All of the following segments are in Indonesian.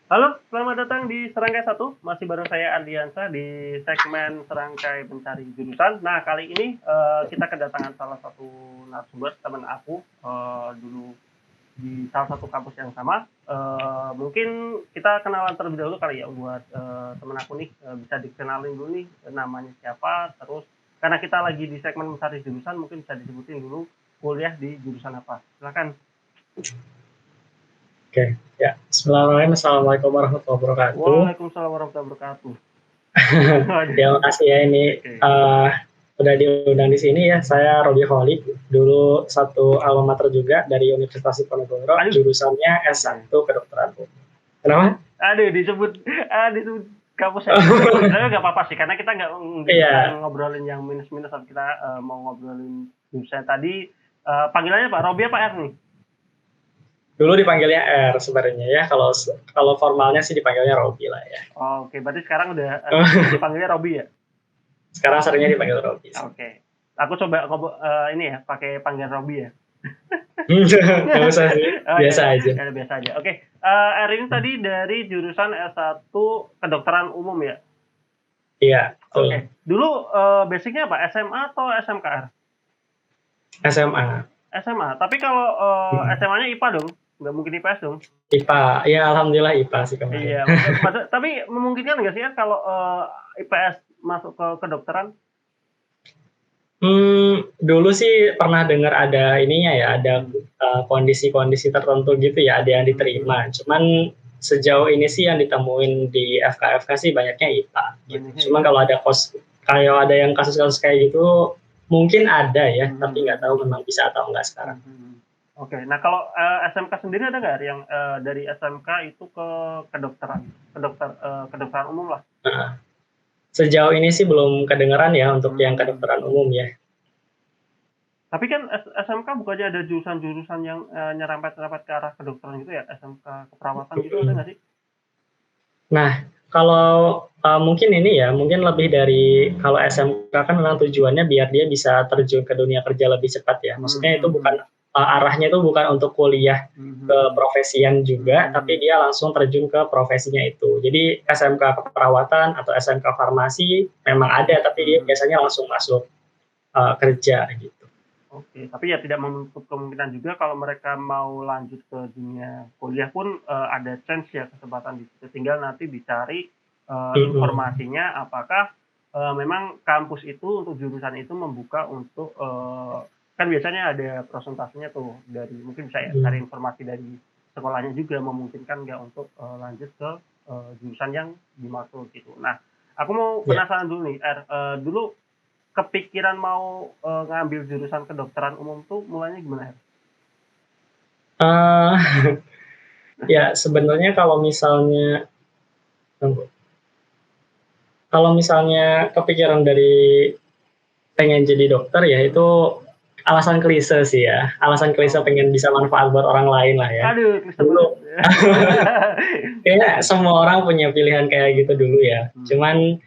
Halo, selamat datang di Serangkai 1. Masih bareng saya Ardiansa di segmen Serangkai Pencari Jurusan. Nah, kali ini kita kedatangan salah satu narasumber teman aku dulu di salah satu kampus yang sama. Mungkin kita kenalan terlebih dahulu kali ya buat teman aku nih. Bisa dikenalin dulu nih namanya siapa, terus karena kita lagi di segmen mencari jurusan, mungkin bisa disebutin dulu kuliah di jurusan apa. Silakan. Oke, ya. Bismillahirrahmanirrahim. Assalamualaikum warahmatullahi wabarakatuh. Waalaikumsalam warahmatullahi wabarakatuh. Terima kasih ya ini Oke. udah diundang di sini ya. Saya Robi Khalid, dulu satu alma mater juga dari Universitas Diponegoro, Aduh. jurusannya S1 kedokteran. Kenapa? Aduh, disebut kampus saya. Tapi nggak apa-apa sih, karena kita nggak ngobrolin yang minus-minus, saat kita mau ngobrolin jurusan tadi. Panggilannya Pak Robi apa R nih? Dulu dipanggilnya R sebenarnya ya. Kalau formalnya sih dipanggilnya Robi lah ya. Oke, berarti sekarang udah dipanggilnya Robi ya? Sekarang seringnya dipanggil Robi. Oke. Aku coba ini ya, pakai panggilan Robi ya. Nggak usah sih, biasa aja. Ya, biasa aja. Oke, R ini tadi dari jurusan S1 kedokteran umum ya? Iya. Oke. Dulu basicnya apa? SMA atau SMKR? SMA. SMA. Tapi kalau SMA-nya IPA dong? Nggak mungkin IPS dong? IPA. Ya, alhamdulillah IPA sih kemarin. Iya. Tapi memungkinkan nggak sih kan kalau IPS masuk ke kedokteran? Dulu sih pernah dengar ada ininya ya, ada kondisi-kondisi tertentu gitu ya, ada yang diterima. Cuman sejauh ini sih yang ditemuin di FK-FK sih banyaknya IPA. Gitu. Cuman kalau ada yang kasus-kasus kayak gitu, mungkin ada ya, tapi nggak tahu memang bisa atau nggak sekarang. Oke, nah kalau SMK sendiri ada nggak yang dari SMK itu ke kedokteran umum lah? Sejauh ini sih belum kedengeran ya untuk yang kedokteran umum ya. Tapi kan SMK bukannya ada jurusan-jurusan yang nyerempet-nyerempet ke arah kedokteran gitu ya? SMK keperawatan gitu ada nggak sih? Nah, kalau mungkin ini ya, mungkin lebih dari kalau SMK kan memang tujuannya biar dia bisa terjun ke dunia kerja lebih cepat ya. Maksudnya itu bukan arahnya itu bukan untuk kuliah ke profesian juga, tapi dia langsung terjun ke profesinya itu. Jadi SMK keperawatan atau SMK farmasi memang ada, tapi dia biasanya langsung masuk kerja gitu. Oke, tapi ya tidak menutup kemungkinan juga kalau mereka mau lanjut ke dunia kuliah pun ada chance ya, kesempatan di situ. Tinggal nanti dicari informasinya apakah memang kampus itu untuk jurusan itu membuka untuk kan biasanya ada presentasinya tuh dari mungkin bisa ya cari informasi dari sekolahnya juga memungkinkan nggak untuk lanjut ke jurusan yang dimaksud gitu. Nah, aku mau penasaran dulu nih, dulu kepikiran mau ngambil jurusan kedokteran umum tuh mulainya gimana? Ya sebenarnya kalau misalnya kepikiran dari pengen jadi dokter ya itu alasan klise sih ya. Alasan klise pengen bisa manfaat buat orang lain lah ya. Aduh, klise dulu. Kayaknya semua orang punya pilihan kayak gitu dulu ya. Cuman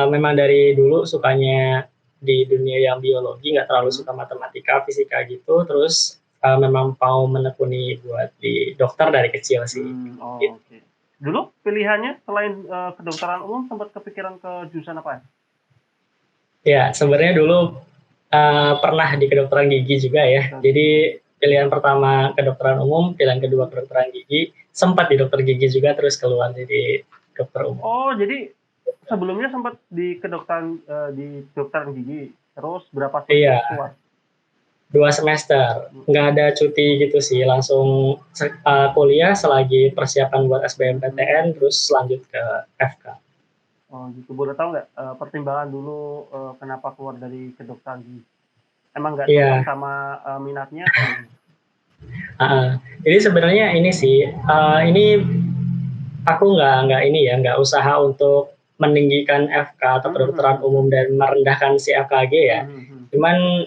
memang dari dulu sukanya di dunia yang biologi, nggak terlalu suka matematika, fisika gitu. Terus memang mau menekuni buat di dokter dari kecil sih. Gitu. Okay. Dulu pilihannya selain kedokteran umum sempat kepikiran ke jurusan apa? Ya, sebenarnya dulu pernah di kedokteran gigi juga ya. Jadi pilihan pertama kedokteran umum, pilihan kedua kedokteran gigi, sempat di dokter gigi juga terus keluar jadi dokter umum. Oh, jadi sebelumnya sempat di kedokteran di kedokteran gigi, terus berapa semester keluar? 2 semester, nggak ada cuti gitu sih, langsung kuliah selagi persiapan buat SBMPTN, terus lanjut ke FK. Oh gitu, boleh tahu nggak pertimbangan dulu kenapa keluar dari kedokteran gigi? Emang nggak cocok sama minatnya? Jadi sebenarnya ini sih, ini aku nggak usaha untuk meninggikan FK atau kedokteran umum dan merendahkan si FKG ya. Cuman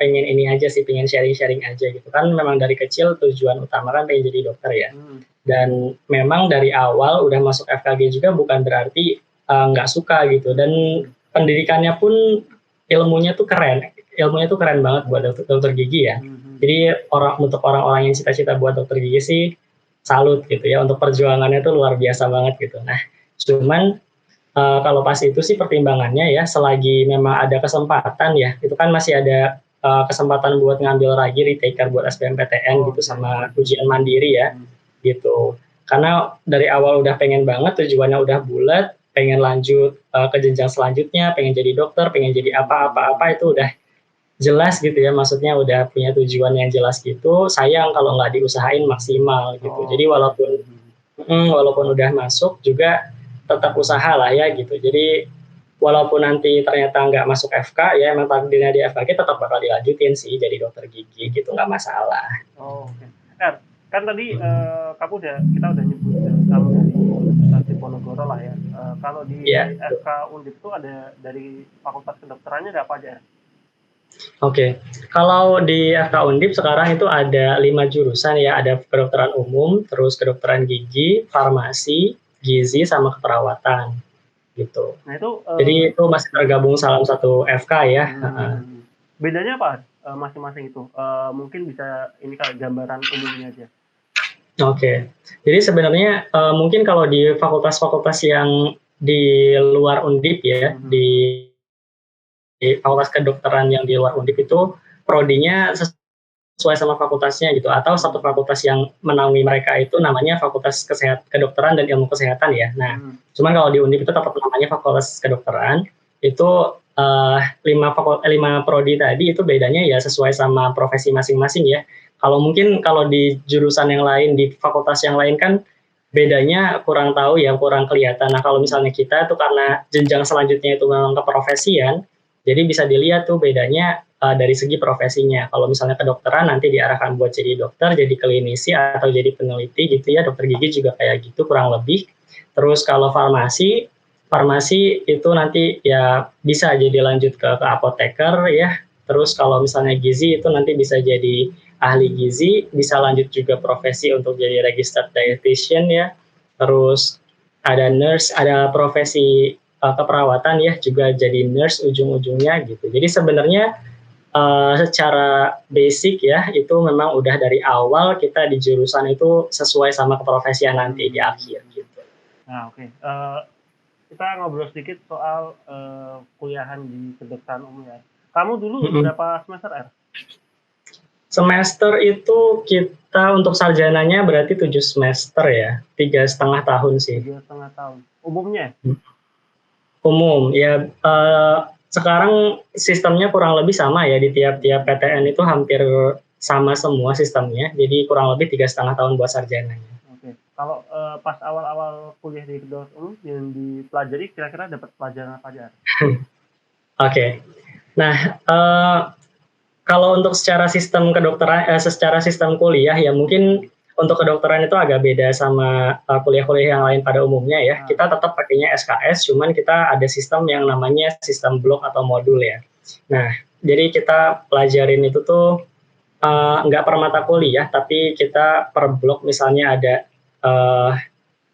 pengen ini aja sih, pengen sharing-sharing aja gitu kan. Memang dari kecil tujuan utama kan pengen jadi dokter ya. Dan memang dari awal udah masuk FKG juga bukan berarti nggak suka gitu. Dan pendidikannya pun ilmunya tuh keren banget buat dokter gigi ya. Jadi untuk orang-orang yang cita-cita buat dokter gigi sih salut gitu ya, untuk perjuangannya itu luar biasa banget gitu. Nah, cuman kalau pas itu sih pertimbangannya ya, selagi memang ada kesempatan ya, itu kan masih ada kesempatan buat ngambil lagi retaker buat SBMPTN gitu sama ujian mandiri ya, gitu. Karena dari awal udah pengen banget, tujuannya udah bulat, pengen lanjut ke jenjang selanjutnya, pengen jadi dokter, pengen jadi apa-apa itu udah jelas gitu ya, maksudnya udah punya tujuan yang jelas gitu. Sayang kalau nggak diusahain maksimal gitu. Jadi walaupun udah masuk juga tetap usaha lah ya gitu. Jadi walaupun nanti ternyata nggak masuk FK ya, emang takdirnya di FKG tetap bakal dilanjutin sih jadi dokter gigi gitu, nggak masalah. Oke. Kan tadi kita udah nyebut kamu dari Universitas Diponegoro lah ya. Kalau di FK Undip itu ada dari fakultas kedokterannya ada apa aja? Oke, kalau di FK Undip sekarang itu ada 5 jurusan ya, ada kedokteran umum, terus kedokteran gigi, farmasi, gizi, sama keperawatan gitu. Nah itu jadi itu masih tergabung salah satu FK ya. Bedanya apa masing-masing itu? Mungkin bisa ini kali gambaran umumnya aja. Oke, jadi sebenarnya mungkin kalau di fakultas-fakultas yang di luar Undip ya, di fakultas kedokteran yang di luar Undip itu prodinya sesuai sama fakultasnya gitu, atau satu fakultas yang menaungi mereka itu namanya Fakultas Kedokteran dan Ilmu Kesehatan ya. Nah, cuman kalau di Undip itu tetap namanya Fakultas Kedokteran. Itu 5 prodi tadi itu bedanya ya sesuai sama profesi masing-masing ya. Kalau di jurusan yang lain, di fakultas yang lain kan bedanya kurang tahu ya, kurang kelihatan. Nah, kalau misalnya kita tuh karena jenjang selanjutnya itu memang keprofesian, jadi bisa dilihat tuh bedanya dari segi profesinya. Kalau misalnya kedokteran nanti diarahkan buat jadi dokter, jadi klinisi atau jadi peneliti gitu ya. Dokter gigi juga kayak gitu kurang lebih. Terus kalau farmasi itu nanti ya bisa jadi lanjut ke apoteker ya. Terus kalau misalnya gizi itu nanti bisa jadi ahli gizi, bisa lanjut juga profesi untuk jadi registered dietitian ya. Terus ada nurse, ada profesi keperawatan ya, juga jadi nurse ujung-ujungnya gitu. Jadi sebenarnya secara basic ya, itu memang udah dari awal kita di jurusan itu sesuai sama keprofesian nanti di akhir gitu. Nah, oke. Kita ngobrol sedikit soal kuliahan di kedokteran umum ya. Kamu dulu berapa semester, R? Semester itu kita untuk sarjananya berarti 7 semester ya, 3,5 tahun sih. 3,5 tahun. Umumnya? Umum, ya sekarang sistemnya kurang lebih sama ya, di tiap-tiap PTN itu hampir sama semua sistemnya, jadi kurang lebih 3,5 tahun buat sarjananya. Oke. Kalau pas awal-awal kuliah di kedokteran umum yang dipelajari kira-kira dapat pelajaran apa aja? Oke. Nah, kalau untuk secara sistem kedokteran, secara sistem kuliah ya mungkin untuk kedokteran itu agak beda sama kuliah-kuliah yang lain pada umumnya ya. Kita tetap pakainya SKS, cuman kita ada sistem yang namanya sistem blok atau modul ya. Nah, jadi kita pelajarin itu tuh nggak per mata kuliah, tapi kita per blok. Misalnya ada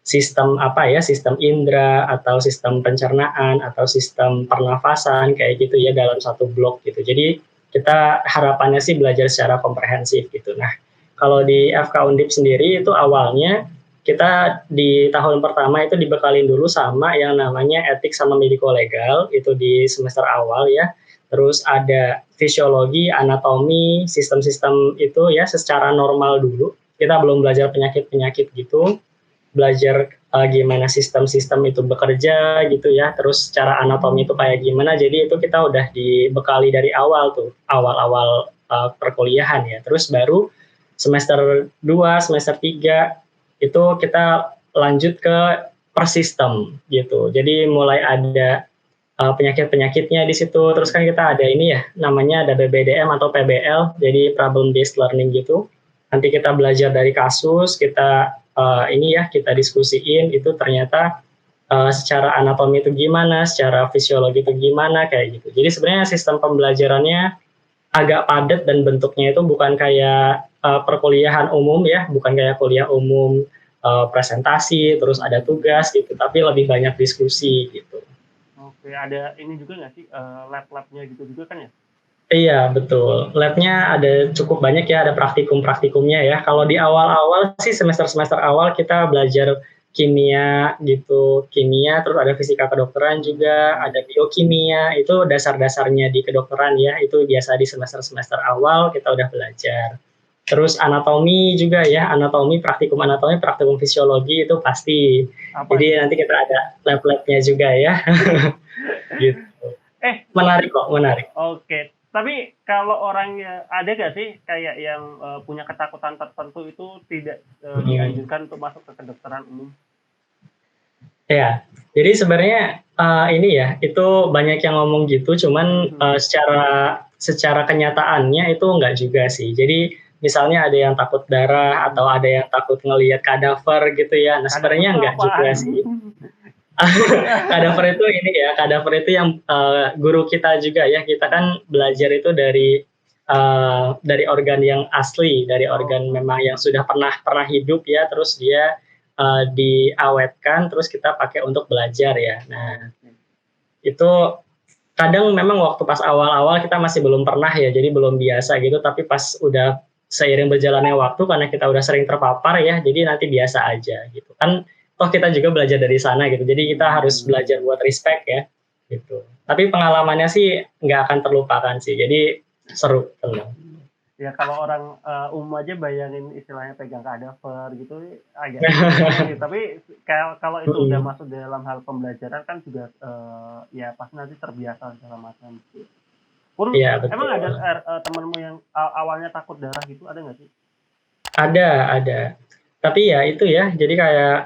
sistem sistem indera atau sistem pencernaan atau sistem pernafasan kayak gitu ya dalam satu blok gitu. Jadi kita harapannya sih belajar secara komprehensif gitu. Nah, kalau di FK Undip sendiri itu awalnya kita di tahun pertama itu dibekalin dulu sama yang namanya etik sama mediko-legal, itu di semester awal ya. Terus ada fisiologi, anatomi, sistem-sistem itu ya secara normal dulu. Kita belum belajar penyakit-penyakit gitu, belajar gimana sistem-sistem itu bekerja gitu ya, terus secara anatomi itu kayak gimana. Jadi itu kita udah dibekali dari awal tuh, awal-awal perkuliahan ya. Terus baru semester 2, semester 3 itu kita lanjut ke per sistem gitu. Jadi mulai ada penyakit-penyakitnya di situ. Terus kan kita ada ini ya, namanya ada PBDM atau PBL, jadi problem based learning gitu. Nanti kita belajar dari kasus, kita kita diskusiin itu ternyata secara anatomi itu gimana, secara fisiologi itu gimana kayak gitu. Jadi sebenarnya sistem pembelajarannya agak padat dan bentuknya itu bukan kayak perkuliahan umum ya, bukan kayak kuliah umum presentasi terus ada tugas gitu, tapi lebih banyak diskusi gitu. Oke, ada ini juga nggak sih lab-labnya gitu juga kan ya? Iya, betul. Lab-nya ada cukup banyak ya, ada praktikum-praktikumnya ya. Kalau di awal-awal sih semester-semester awal kita belajar kimia gitu, kimia, terus ada fisika kedokteran juga, ada biokimia, itu dasar-dasarnya di kedokteran ya, itu biasa di semester-semester awal kita udah belajar. Terus anatomi juga ya, anatomi, praktikum fisiologi itu pasti. Apa Jadi itu? nanti kita ada lab-labnya juga ya, gitu. Eh, Menarik kok, menarik. Oke, tapi kalau orangnya ada gak sih kayak yang punya ketakutan tertentu itu tidak dianjurkan untuk masuk ke kedokteran umum? Ya, jadi sebenarnya ini ya, itu banyak yang ngomong gitu, cuman secara kenyataannya itu enggak juga sih. Jadi misalnya ada yang takut darah atau ada yang takut ngelihat kadaver gitu ya. Nah Kadaver sebenarnya tuh enggak juga apaan? sih. Kadaver itu ini ya, kadaver itu yang guru kita juga ya. Kita kan belajar itu dari organ yang asli, dari organ memang yang sudah pernah hidup ya, terus dia diawetkan, terus kita pakai untuk belajar ya. Nah, itu kadang memang waktu pas awal-awal kita masih belum pernah ya, jadi belum biasa gitu, tapi pas udah seiring berjalannya waktu karena kita udah sering terpapar ya, jadi nanti biasa aja gitu. Kan toh kita juga belajar dari sana gitu, jadi kita harus belajar buat respect ya gitu. Tapi pengalamannya sih nggak akan terlupakan sih, jadi seru, tenang. Ya kalau orang umum aja bayangin istilahnya pegang kadaver gitu agak sulit. Tapi kalau itu udah masuk dalam hal pembelajaran kan juga ya pasti nanti terbiasa segala macam. Pun Iya, emang betul. ada temenmu yang awalnya takut darah gitu ada nggak sih? Ada. Tapi ya itu ya, jadi kayak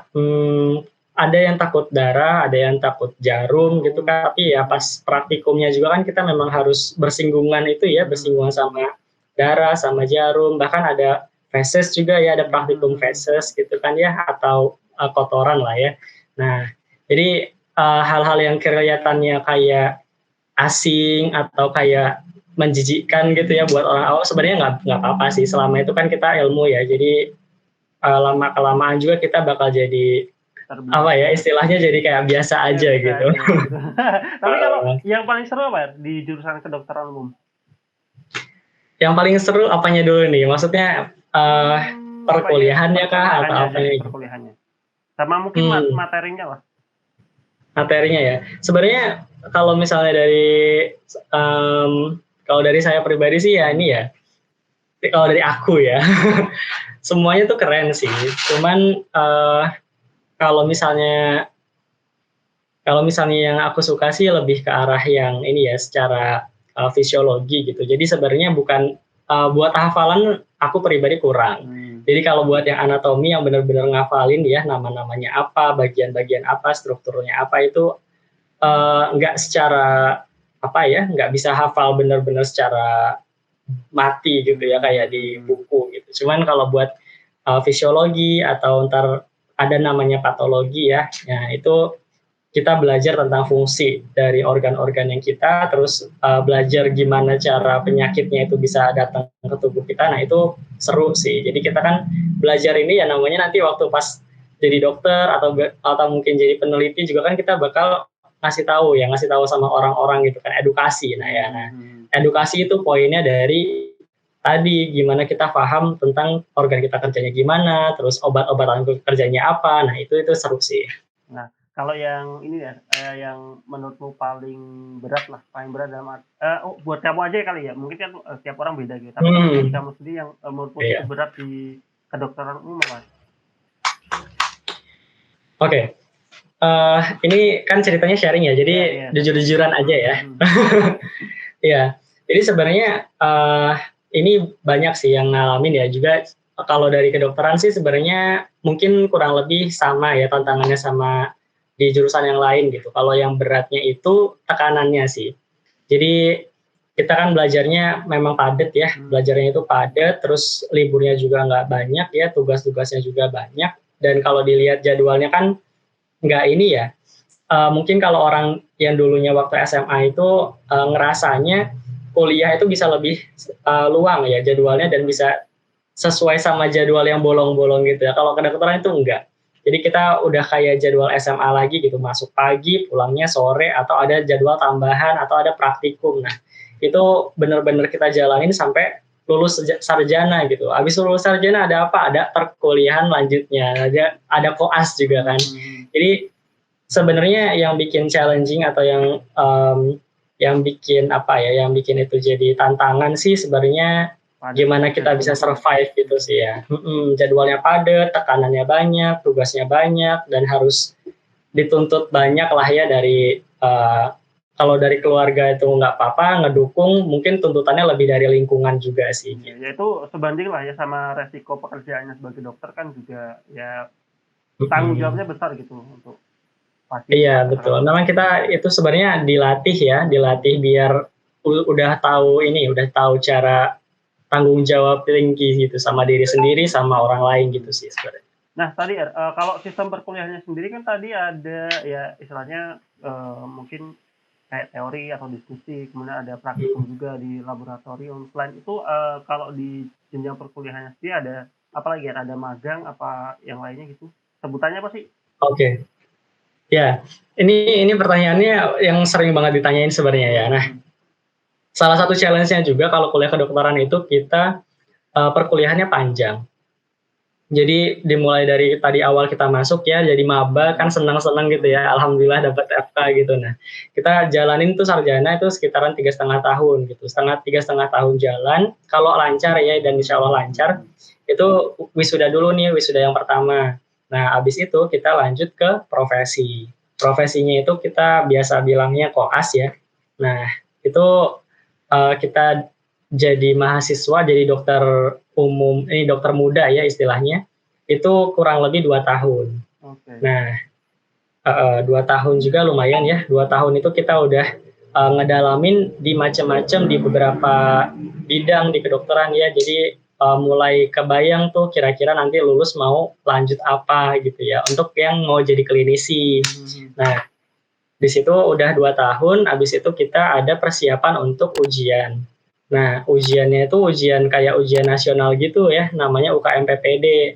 ada yang takut darah, ada yang takut jarum gitu kan, tapi ya pas praktikumnya juga kan kita memang harus bersinggungan itu ya, bersinggungan sama darah, sama jarum, bahkan ada feses juga ya, ada praktikum feses gitu kan ya, atau kotoran lah ya. Nah, jadi hal-hal yang kelihatannya kayak asing atau kayak menjijikkan gitu ya buat orang awam sebenarnya nggak apa-apa sih, selama itu kan kita ilmu ya, jadi lama kelamaan juga kita bakal jadi apa ya istilahnya jadi kayak biasa aja Biasa gitu. aja gitu. Tapi kalau yang paling seru apa di jurusan kedokteran umum? Yang paling seru apanya dulu nih? Maksudnya perkuliahannya kah atau apanya? Perkuliahannya. Sama mungkin materinya lah. Materinya ya. Sebenarnya kalau misalnya kalau dari saya pribadi sih ya ini ya. Kalau dari aku ya, semuanya tuh keren sih. Cuman kalau misalnya yang aku suka sih lebih ke arah yang ini ya secara fisiologi gitu. Jadi sebenarnya bukan buat hafalan aku pribadi kurang. Jadi kalau buat yang anatomi yang benar-benar ngafalin ya nama-namanya apa, bagian-bagian apa, strukturnya apa itu nggak secara apa ya, nggak bisa hafal benar-benar secara mati gitu ya kayak di buku gitu. Cuman kalau buat fisiologi atau ntar ada namanya patologi ya, nah itu kita belajar tentang fungsi dari organ-organ yang kita, terus belajar gimana cara penyakitnya itu bisa datang ke tubuh kita. Nah itu seru sih. Jadi kita kan belajar ini ya namanya nanti waktu pas jadi dokter atau mungkin jadi peneliti juga kan kita bakal ngasih tahu sama orang-orang gitu kan, edukasi. Nah edukasi itu poinnya dari tadi gimana kita paham tentang organ kita kerjanya gimana, terus obat-obatan kerjanya apa. Nah itu seru sih. Nah, kalau yang ini ya, yang menurutmu paling berat dalam buat kamu aja kali ya, mungkin kan setiap orang beda gitu. Tapi dari kamu sendiri yang menurutmu cukup berat di kedokteran umum apa? Oke. Ini kan ceritanya sharing ya, jadi jujur-jujuran aja ya. Iya. Jadi sebenarnya ini banyak sih yang ngalamin ya juga. Kalau dari kedokteran sih sebenarnya mungkin kurang lebih sama ya tantangannya sama di jurusan yang lain gitu. Kalau yang beratnya itu tekanannya sih. Jadi kita kan belajarnya memang padat ya, belajarnya itu padat, terus liburnya juga nggak banyak ya, tugas-tugasnya juga banyak. Dan kalau dilihat jadwalnya kan nggak ini ya, mungkin kalau orang yang dulunya waktu SMA itu ngerasanya kuliah itu bisa lebih luang ya jadwalnya dan bisa sesuai sama jadwal yang bolong-bolong gitu ya. Kalau kedokteran itu enggak. Jadi kita udah kayak jadwal SMA lagi gitu, masuk pagi, pulangnya sore, atau ada jadwal tambahan, atau ada praktikum. Nah, itu benar-benar kita jalanin sampai lulus sarjana gitu. Habis lulus sarjana ada apa? Ada perkuliahan lanjutnya, ada koas juga kan. Jadi sebenarnya yang bikin challenging atau yang bikin apa ya, yang bikin itu jadi tantangan sih sebenarnya gimana kita bisa survive gitu sih ya. Jadwalnya padat, tekanannya banyak, tugasnya banyak, dan harus dituntut banyak lah ya dari kalau dari keluarga itu nggak apa-apa, ngedukung, mungkin tuntutannya lebih dari lingkungan juga sih. Ya itu sebanding lah ya sama resiko pekerjaannya sebagai dokter kan juga ya tanggung jawabnya besar gitu untuk pasien. Iya betul. Memang kita itu sebenarnya dilatih biar udah tahu cara tanggung jawab tinggi gitu sama diri sendiri sama orang lain gitu sih sebenarnya. Nah tadi kalau sistem perkuliahannya sendiri kan tadi ada ya istilahnya mungkin kayak teori atau diskusi, kemudian ada praktikum juga di laboratorium. Selain itu kalau di jenjang perkuliahannya sendiri ada apa lagi ya? Ada magang apa yang lainnya gitu? Sebutannya apa sih? Oke. Ya, ini pertanyaannya yang sering banget ditanyain sebenarnya ya. Nah, salah satu challenge-nya juga kalau kuliah kedokteran itu kita perkuliahannya panjang. Jadi dimulai dari tadi awal kita masuk ya, jadi maba kan senang-senang gitu ya, alhamdulillah dapat FK gitu. Nah, kita jalanin tuh sarjana itu sekitaran 3,5 tahun gitu, 3,5 tahun jalan. Kalau lancar ya dan insya Allah lancar, itu wisuda dulu nih, wisuda yang pertama. Nah, abis itu kita lanjut ke profesi. Profesinya itu kita biasa bilangnya koas ya. Nah, itu kita jadi mahasiswa, jadi dokter umum, ini dokter muda ya istilahnya, itu kurang lebih 2 tahun. Nah, 2 tahun juga lumayan ya, 2 tahun itu kita udah ngedalamin di macam-macam di beberapa bidang di kedokteran ya, jadi mulai kebayang tuh kira-kira nanti lulus mau lanjut apa gitu ya, untuk yang mau jadi klinisi. Nah, di situ udah 2 tahun, habis itu kita ada persiapan untuk ujian. Nah, ujiannya itu ujian kayak ujian nasional gitu ya, namanya UKMPPD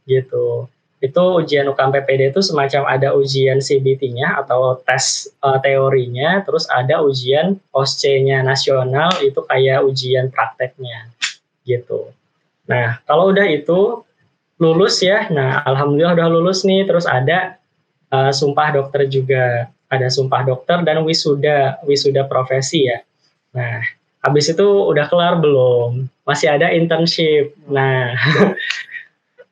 gitu. Itu ujian UKMPPD itu semacam ada ujian CBT-nya atau tes teorinya, terus ada ujian OSCE-nya nasional, itu kayak ujian prakteknya gitu. Nah, kalau udah itu lulus ya, nah alhamdulillah udah lulus nih, terus ada sumpah dokter juga, ada sumpah dokter dan wisuda profesi ya. Nah, habis itu udah kelar belum? Masih ada internship. Nah,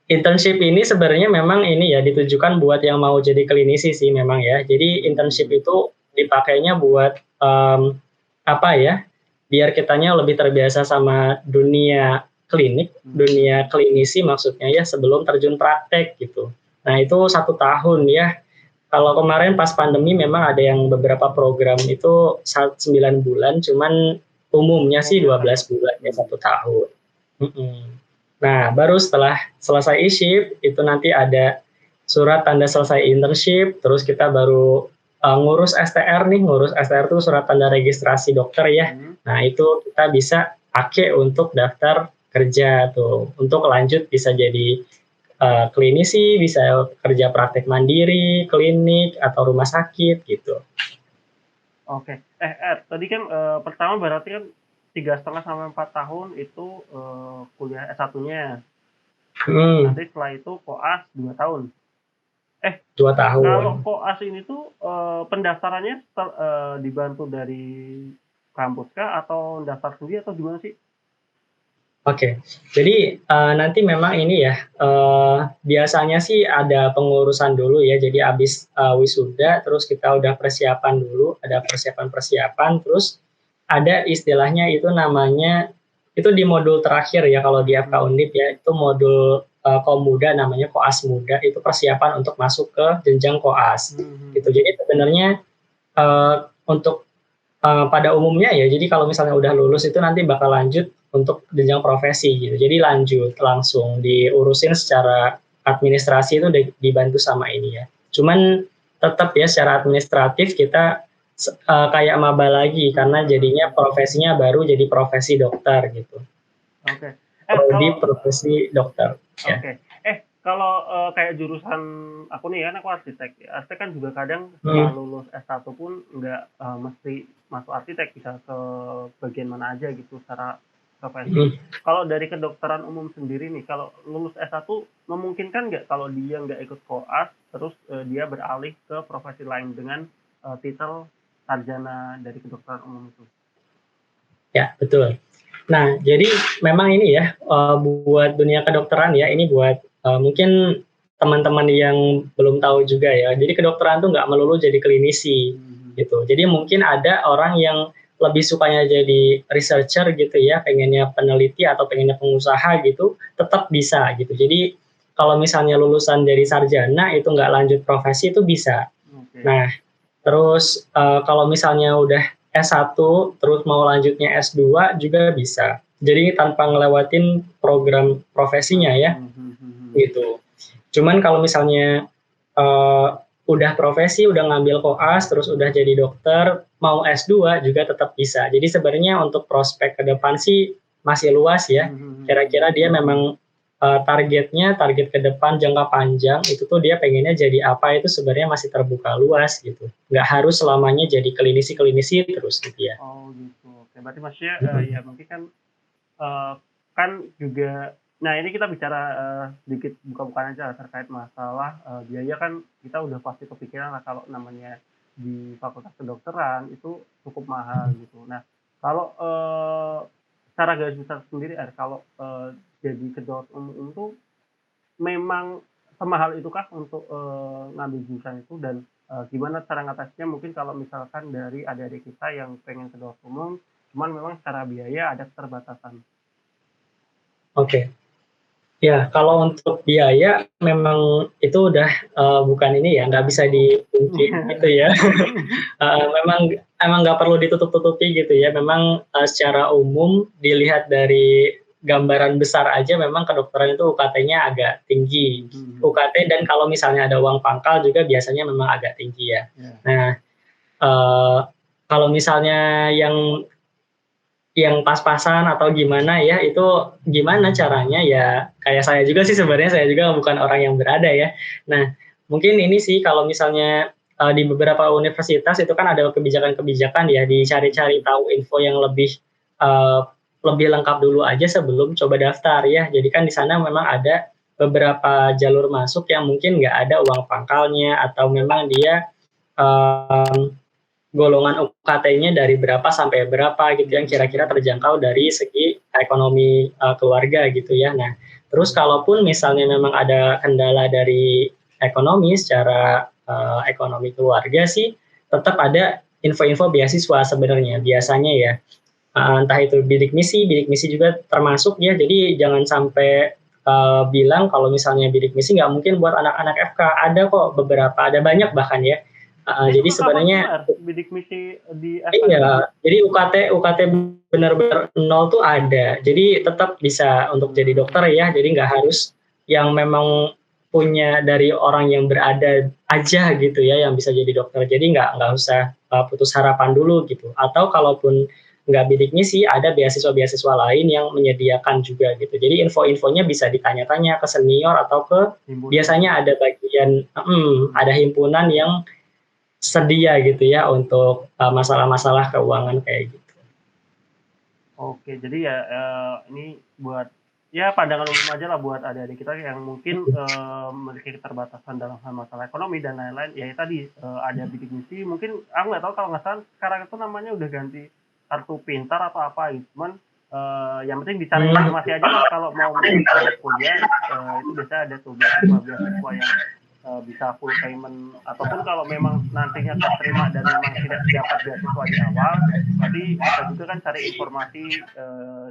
internship ini sebenarnya memang ini ya ditujukan buat yang mau jadi klinisi sih memang ya. Jadi internship itu dipakainya buat apa ya? Biar kitanya lebih terbiasa sama dunia klinik, dunia klinisi maksudnya ya sebelum terjun praktek gitu. Nah itu 1 tahun ya. Kalau kemarin pas pandemi memang ada yang beberapa program itu 9 bulan, cuman umumnya sih 12 bulan ya 1 tahun. Nah, baru setelah selesai e-ship, itu nanti ada surat tanda selesai internship, terus kita baru ngurus STR nih, ngurus STR itu surat tanda registrasi dokter ya. Nah, itu kita bisa pakai untuk daftar kerja tuh, untuk lanjut bisa jadi klinisi, bisa kerja praktek mandiri, klinik, atau rumah sakit gitu. Oke. Tadi kan pertama berarti kan 3,5 sampai 4 tahun itu kuliah S1-nya. Nanti setelah itu koas 2 tahun. 2 tahun. Kalau koas ini tuh pendaftarannya dibantu dari kampus kah atau daftar sendiri atau gimana sih? Oke, jadi nanti memang ini ya, biasanya sih ada pengurusan dulu ya, jadi abis wisuda, terus kita udah persiapan dulu, ada persiapan-persiapan, terus ada istilahnya itu namanya, itu di modul terakhir ya kalau di FK Undip ya, itu modul Komuda namanya Koas Muda, itu persiapan untuk masuk ke jenjang Koas. Gitu. Jadi sebenarnya untuk pada umumnya ya, jadi kalau misalnya udah lulus itu nanti bakal lanjut untuk jenjang profesi gitu. Jadi lanjut langsung diurusin secara administrasi itu dibantu sama ini ya. Cuman tetap ya secara administratif kita kayak maba lagi karena jadinya profesinya baru jadi profesi dokter gitu. Oke. Di profesi dokter. Oke. kalau, kayak jurusan aku nih kan aku arsitek ya, arsitek kan juga kadang setelah Hmm, lulus S1 pun nggak, mesti masuk arsitek, bisa ke bagian mana aja gitu secara profesi. hmm. Kalau dari kedokteran umum sendiri nih, kalau lulus S1 memungkinkan nggak kalau dia nggak ikut koas, terus, dia beralih ke profesi lain dengan, titel sarjana dari kedokteran umum itu? Ya, betul. Nah, jadi memang ini ya, buat dunia kedokteran ya, ini buat, mungkin teman-teman yang belum tahu juga ya, jadi kedokteran tuh nggak melulu jadi klinisi, Mhm. gitu. Jadi mungkin ada orang yang lebih sukanya jadi researcher gitu ya, pengennya peneliti atau pengennya pengusaha gitu, tetap bisa gitu. Jadi kalau misalnya lulusan dari sarjana itu nggak lanjut profesi itu bisa. Oke. Nah, terus, kalau misalnya udah S1 terus mau lanjutnya S2 juga bisa. Jadi tanpa ngelewatin program profesinya Mhm ya, mhm mhm. gitu. Cuman kalau misalnya, eee, udah profesi, udah ngambil koas, terus udah jadi dokter, mau S2 juga tetap bisa. Jadi sebenarnya untuk prospek ke depan sih masih luas Mhm ya. mhm mhm. Kira-kira dia memang, targetnya, target ke depan jangka panjang itu tuh dia pengennya jadi apa itu sebenarnya masih terbuka luas gitu. Nggak harus selamanya jadi klinisi-klinisi terus gitu ya. Oh gitu, oke. Berarti Masnya, Mhm, ya mungkin kan, eee, kan juga nah ini kita bicara, sedikit buka-bukaan aja terkait masalah, biaya kan kita udah pasti kepikiran lah kalau namanya di fakultas kedokteran itu cukup mahal gitu. Nah kalau, secara garis besar sendiri, kalau, jadi kedokter umum tuh memang semahal itukah untuk, ngambil jurusan itu dan, gimana cara ngatasinnya mungkin kalau misalkan dari adik-adik kita yang pengen ke dokter umum, cuman memang secara biaya ada keterbatasan? oke. Ya, kalau untuk biaya memang itu udah, bukan ini ya, nggak bisa dipungkiri gitu ya. Memang emang nggak perlu ditutup-tutupi gitu ya. Memang, secara umum dilihat dari gambaran besar aja memang kedokteran itu UKT-nya agak tinggi. Mhm mhm. UKT dan kalau misalnya ada uang pangkal juga biasanya memang agak tinggi ya. Iya. Nah, eee, kalau misalnya yang pas-pasan atau gimana ya, itu gimana caranya ya, kayak saya juga sih sebenarnya, saya juga bukan orang yang berada ya. Nah, mungkin ini sih kalau misalnya, di beberapa universitas itu kan ada kebijakan-kebijakan ya, dicari-cari Mhm. tahu info yang eee, lebih lengkap dulu aja sebelum coba daftar ya. Jadi kan di sana memang ada beberapa jalur masuk yang mungkin nggak ada uang pangkalnya atau memang dia, golongan UKT-nya dari berapa sampai berapa gitu yang kira-kira Mmm. terjangkau dari segi ekonomi, keluarga gitu ya. Nah, terus kalaupun misalnya memang ada kendala dari ekonomi secara, ekonomi keluarga sih tetap ada info-info beasiswa sebenarnya biasanya ya, entah itu bidik misi juga termasuk ya. Jadi jangan sampai, bilang kalau misalnya bidik misi nggak mungkin buat anak-anak FK, ada kok beberapa, ada banyak bahkan ya. Itu Jadi nge-cover sebenarnya semua bidik misi di FK itu? iya, jadi UKT benar-benar nol tuh ada. Jadi tetap bisa untuk jadi Mmm. dokter ya, jadi nggak harus yang memang punya dari orang yang berada aja gitu ya, yang bisa jadi dokter. Jadi nggak usah, putus harapan dulu gitu. Atau kalaupun nggak bidik misi, ada beasiswa-beasiswa lain yang menyediakan juga gitu. Jadi info-infonya bisa ditanya-tanya ke senior atau ke Himpunan gitu? biasanya ada bagian ada Mhm. himpunan yang sedia gitu ya untuk, masalah-masalah keuangan kayak gitu. Oke, jadi ya, ini buat ya pandangan umum aja lah buat adik-adik kita yang mungkin, memiliki keterbatasan dalam hal masalah ekonomi dan lain-lain, ya tadi, ada bidik misi mungkin aku nggak tahu kalau nggak salah sekarang itu namanya udah ganti kartu pintar atau apa gitu, cuman, yang penting dicari Mmm, informasi aja lah kalau mau masuk ke kuliah, itu biasanya ada tuh beasiswa yang, bisa full payment ataupun kalau memang nantinya keterima dan memang tidak dapat beasiswa di awal, berarti bisa juga kan cari informasi,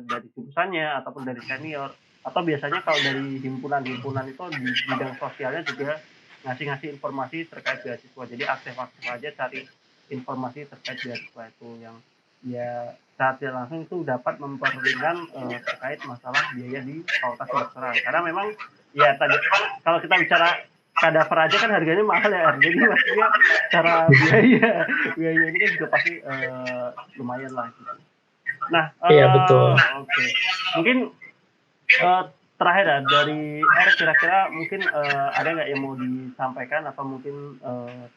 dari jurusannya ataupun dari senior, atau biasanya kalau dari himpunan-himpunan itu di bidang sosialnya juga ngasih-ngasih informasi terkait beasiswa. Jadi aktif-aktif aja cari informasi terkait beasiswa itu yang ya secara tidak langsung itu dapat memperingan, terkait masalah biaya di fakultas kedokteran. Karena memang ya tadi kalau kita bicara kadaver aja kan harganya mahal ya, jadi maksudnya secara biaya biaya ini kan juga pasti, lumayan lah gitu. Nah, iya betul. oke. Mungkin, terakhir ya dari R, kira-kira mungkin ada nggak yang mau disampaikan atau mungkin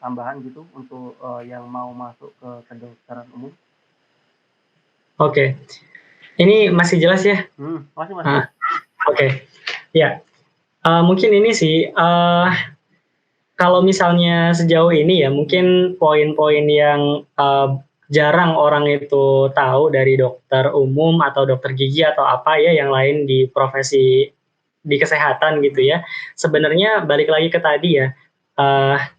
tambahan gitu untuk yang mau masuk ke kedokteran umum? Oke, ini masih jelas ya? Masih. Oke. Ya, mungkin ini sih, kalau misalnya sejauh ini ya, mungkin poin-poin yang jarang orang itu tahu dari dokter umum atau dokter gigi atau apa ya yang lain di profesi di kesehatan gitu ya. Sebenarnya balik lagi ke tadi ya,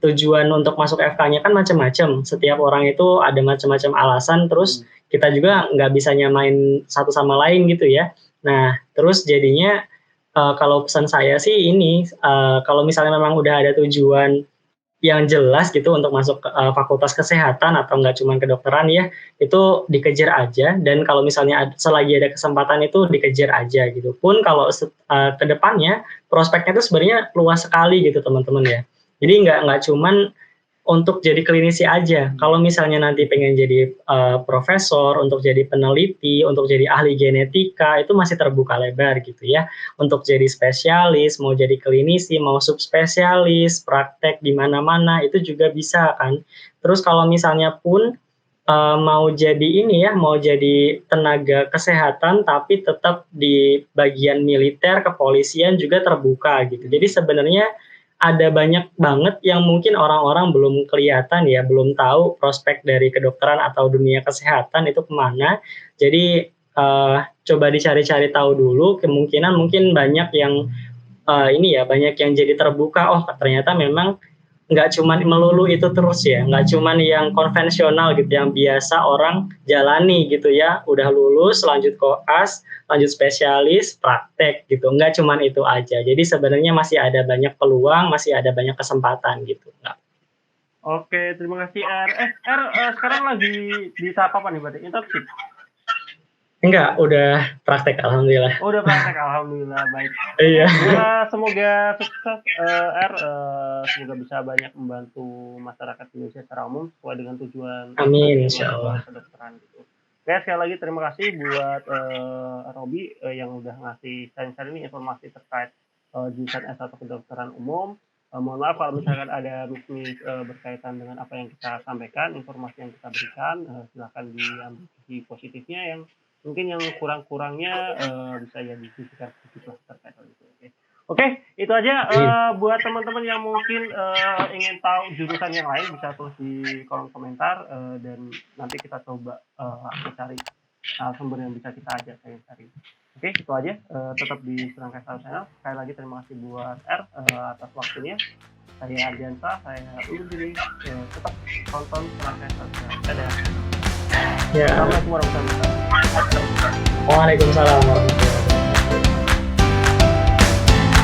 tujuan untuk masuk FK-nya kan macam-macam. Setiap orang itu ada macam-macam alasan, terus kita juga nggak bisa nyamain satu sama lain gitu ya. Nah, terus jadinya kalau pesan saya sih ini, kalau misalnya memang udah ada tujuan yang jelas gitu untuk masuk ke fakultas kesehatan atau nggak cuma kedokteran ya, itu dikejar aja, dan kalau misalnya selagi ada kesempatan itu dikejar aja gitu. Pun kalau ke depannya prospeknya itu sebenarnya luas sekali gitu teman-teman ya. Jadi nggak cuman untuk jadi klinisi aja. Kalau misalnya nanti pengen jadi profesor, untuk jadi peneliti, untuk jadi ahli genetika, itu masih terbuka lebar gitu ya. Untuk jadi spesialis, mau jadi klinisi, mau subspesialis, praktek di mana-mana, itu juga bisa kan. Terus kalau misalnya pun mau jadi ini ya, mau jadi tenaga kesehatan tapi tetap di bagian militer, kepolisian juga terbuka gitu. Jadi sebenarnya ada banyak banget yang mungkin orang-orang belum kelihatan ya, belum tahu prospek dari kedokteran atau dunia kesehatan itu kemana. Jadi coba dicari-cari tahu dulu, kemungkinan mungkin banyak yang ini ya, banyak yang jadi terbuka, oh ternyata memang nggak cuman melulu itu terus ya, nggak cuman yang konvensional gitu, yang biasa orang jalani gitu ya, udah lulus, lanjut koas, lanjut spesialis, praktek gitu, nggak cuman itu aja. Jadi sebenarnya masih ada banyak peluang, masih ada banyak kesempatan gitu. Nggak. Oke, terima kasih R. Sekarang lagi di tahap apa nih berarti? Internship? Enggak, udah praktek alhamdulillah. Udah praktek alhamdulillah, baik. Iya. Semoga sukses R, semoga bisa banyak membantu masyarakat Indonesia secara umum sesuai dengan tujuan. Amin, insyaallah. Kedokteran gitu. Oke, sekali lagi terima kasih buat Robi yang udah ngasih sharing-sharing ini informasi terkait jurusan S1 kedokteran umum. Mohon maaf kalau misalkan ada mis berkaitan dengan apa yang kita sampaikan, informasi yang kita berikan, silakan diambil sisi positifnya, yang mungkin yang kurang-kurangnya bisa ya diskusikan sedikit lah terkait hal itu. Oke, itu aja buat teman-teman yang mungkin ingin tahu jurusan yang lain bisa tulis di kolom komentar dan nanti kita coba cari sumber yang bisa kita ajak cari. Oke, itu aja. Tetap di Serangkai Sales Channel. Sekali lagi terima kasih buat R atas waktunya. Saya Ardiansa, saya undur diri. Tetap tonton Serangkai Sales Channel. Dadah. Ya. Assalamualaikum warahmatullahi wabarakatuh. Waalaikumsalam warahmatullahi wabarakatuh.